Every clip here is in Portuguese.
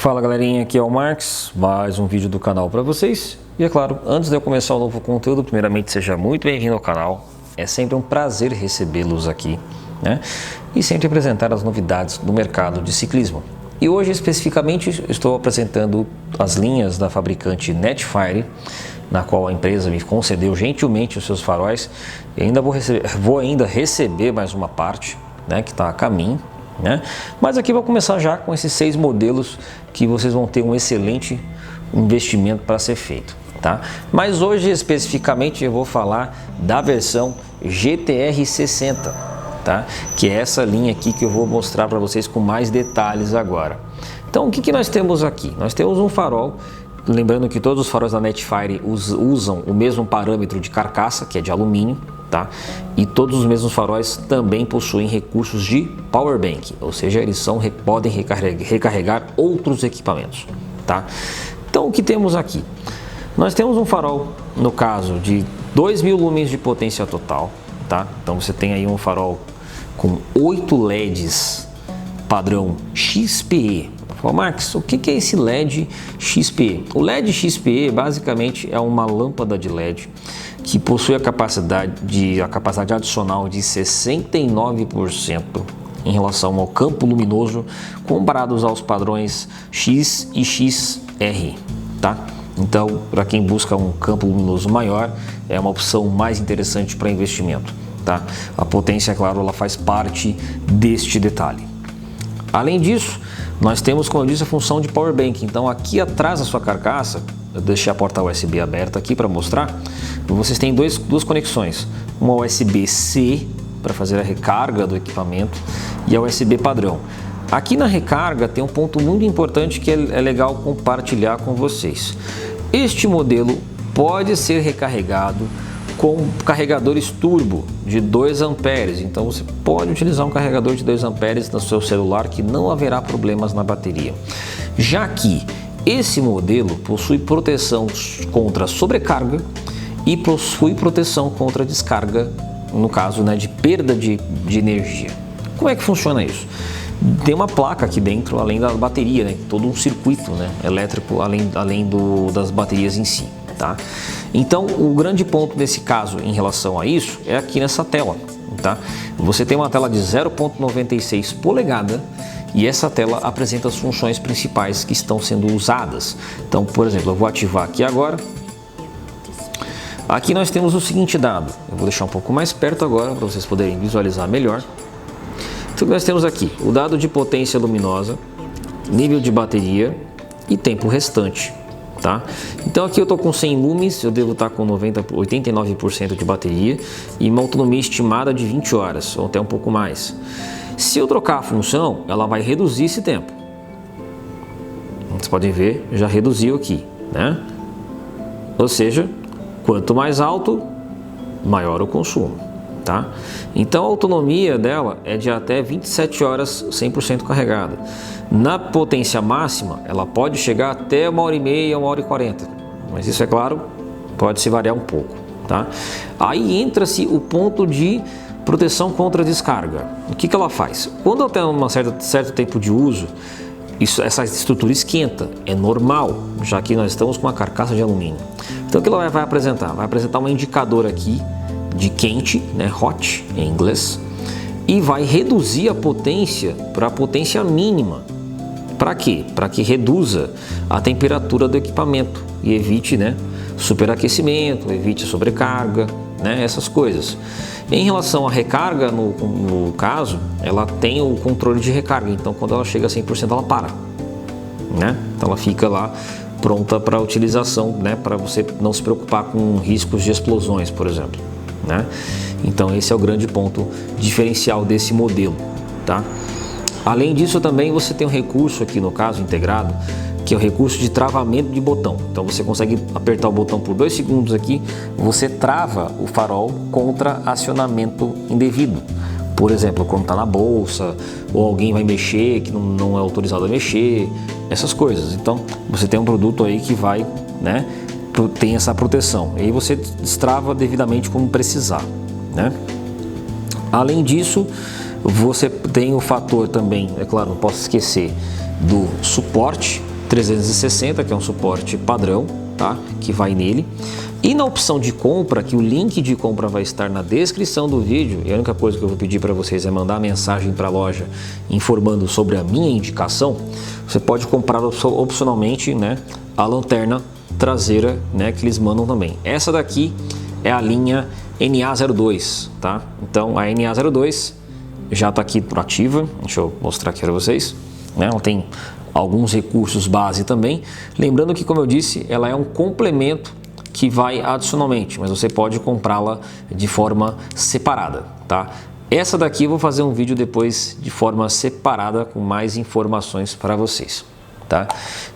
Fala galerinha, aqui é o Marx, mais um vídeo do canal para vocês. E é claro, antes de eu começar o novo conteúdo, primeiramente seja muito bem-vindo ao canal. É sempre um prazer recebê-los aqui, né? E sempre apresentar as novidades do mercado de ciclismo. E hoje especificamente estou apresentando as linhas da fabricante Netfire, na qual a empresa me concedeu gentilmente os seus faróis. E ainda vou receber mais uma parte, né, que está a caminho. Né? Mas aqui vou começar já com esses 6 modelos que vocês vão ter um excelente investimento para ser feito, tá? Mas hoje especificamente eu vou falar da versão GTR 60, tá? Que é essa linha aqui que eu vou mostrar para vocês com mais detalhes agora. Então o que nós temos aqui? Nós temos um farol, lembrando que todos os faróis da Netfire usam o mesmo parâmetro de carcaça, que é de alumínio, tá? E todos os mesmos faróis também possuem recursos de power bank, ou seja, eles podem recarregar outros equipamentos, tá? Então o que temos aqui? Nós temos um farol, no caso, de 2.000 lumens de potência total, tá? Então você tem aí um farol com 8 LEDs padrão XPE. Ô Max, o que é esse LED XPE? O LED XPE basicamente é uma lâmpada de LED que possui a capacidade adicional de 69% em relação ao campo luminoso comparados aos padrões X e XR, tá? Então, para quem busca um campo luminoso maior, é uma opção mais interessante para investimento, tá? A potência, é claro, ela faz parte deste detalhe. Além disso, nós temos, como eu disse, a função de power bank. Então aqui atrás da sua carcaça, eu deixei a porta USB aberta aqui para mostrar, vocês têm duas conexões, uma USB-C para fazer a recarga do equipamento e a USB padrão. Aqui na recarga tem um ponto muito importante que é legal compartilhar com vocês. Este modelo pode ser recarregado com carregadores turbo de 2 amperes, então você pode utilizar um carregador de 2 amperes no seu celular que não haverá problemas na bateria. Já que esse modelo possui proteção contra sobrecarga e possui proteção contra descarga, no caso, né, de perda de energia. Como é que funciona isso? Tem uma placa aqui dentro, além da bateria, né, todo um circuito, né, elétrico além das baterias em si. Tá? Então o grande ponto nesse caso em relação a isso é aqui nessa tela, tá? Você tem uma tela de 0,96 polegada e essa tela apresenta as funções principais que estão sendo usadas. Então, por exemplo, eu vou ativar aqui agora. Aqui nós temos o seguinte dado, eu vou deixar um pouco mais perto agora para vocês poderem visualizar melhor. Então nós temos aqui o dado de potência luminosa, nível de bateria e tempo restante. Tá? Então aqui eu estou com 100 lumes, eu devo estar com 89% de bateria e uma autonomia estimada de 20 horas, ou até um pouco mais. Se eu trocar a função, ela vai reduzir esse tempo. Vocês podem ver, já reduziu aqui, né? Ou seja, quanto mais alto, maior o consumo, tá? Então a autonomia dela é de até 27 horas 100% carregada. Na potência máxima, ela pode chegar até 1h30, 1h40, mas isso, é claro, pode se variar um pouco, tá? Aí entra-se o ponto de proteção contra descarga. O que ela faz? Quando ela tem um certo tempo de uso, essa estrutura esquenta, é normal, já que nós estamos com uma carcaça de alumínio. Então o que ela vai apresentar? Vai apresentar um indicador aqui de quente, né, hot em inglês, e vai reduzir a potência para a potência mínima. Para quê? Para que reduza a temperatura do equipamento e evite, né, superaquecimento, evite sobrecarga, né, essas coisas. Em relação à recarga, no caso, ela tem o controle de recarga, então quando ela chega a 100% ela para, né? Então ela fica lá pronta para utilização, né, para você não se preocupar com riscos de explosões, por exemplo, né? Então esse é o grande ponto diferencial desse modelo, tá? Além disso, também você tem um recurso aqui no caso integrado, que é o recurso de travamento de botão. Então você consegue apertar o botão por 2 segundos aqui, você trava o farol contra acionamento indevido. Por exemplo, quando está na bolsa, ou alguém vai mexer que não é autorizado a mexer, essas coisas. Então você tem um produto aí que vai, né, tem essa proteção. E aí você destrava devidamente como precisar, né? Além disso, você tem o fator também, é claro, não posso esquecer do suporte, 360, que é um suporte padrão, tá? Que vai nele. E na opção de compra, que o link de compra vai estar na descrição do vídeo, e a única coisa que eu vou pedir para vocês é mandar mensagem para a loja informando sobre a minha indicação, você pode comprar opcionalmente, né, a lanterna traseira, né, que eles mandam também. Essa daqui é a linha NA02, tá? Então a NA02 já está aqui ativa, deixa eu mostrar aqui para vocês, né? Ela tem alguns recursos base também, lembrando que, como eu disse, ela é um complemento que vai adicionalmente, mas você pode comprá-la de forma separada, tá? Essa daqui eu vou fazer um vídeo depois de forma separada com mais informações para vocês, tá?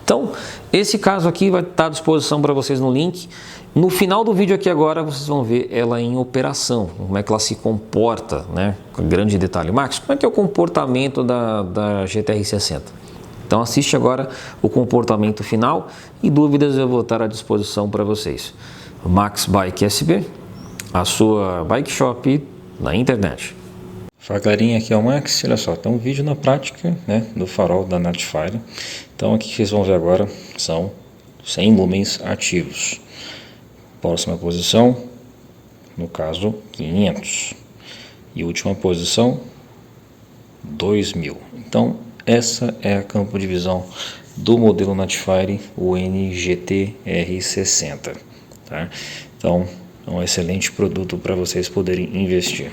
Então, esse caso aqui vai estar à disposição para vocês no link. No final do vídeo aqui agora, vocês vão ver ela em operação, como é que ela se comporta, né? Com grande detalhe. Marcos, como é que é o comportamento da GTR 60? Então assiste agora o comportamento final e dúvidas eu vou estar à disposição para vocês. Max Bike SB, a sua bike shop na internet. Fala galerinha, aqui é o Max. Olha só, tem um vídeo na prática, né, do farol da Night-Fire. Então aqui que vocês vão ver agora são 100 lumens ativos. Próxima posição, no caso 500. E última posição 2000. Então essa é a campo de visão do modelo Night-Fire, o NGT-R60. Tá? Então é um excelente produto para vocês poderem investir.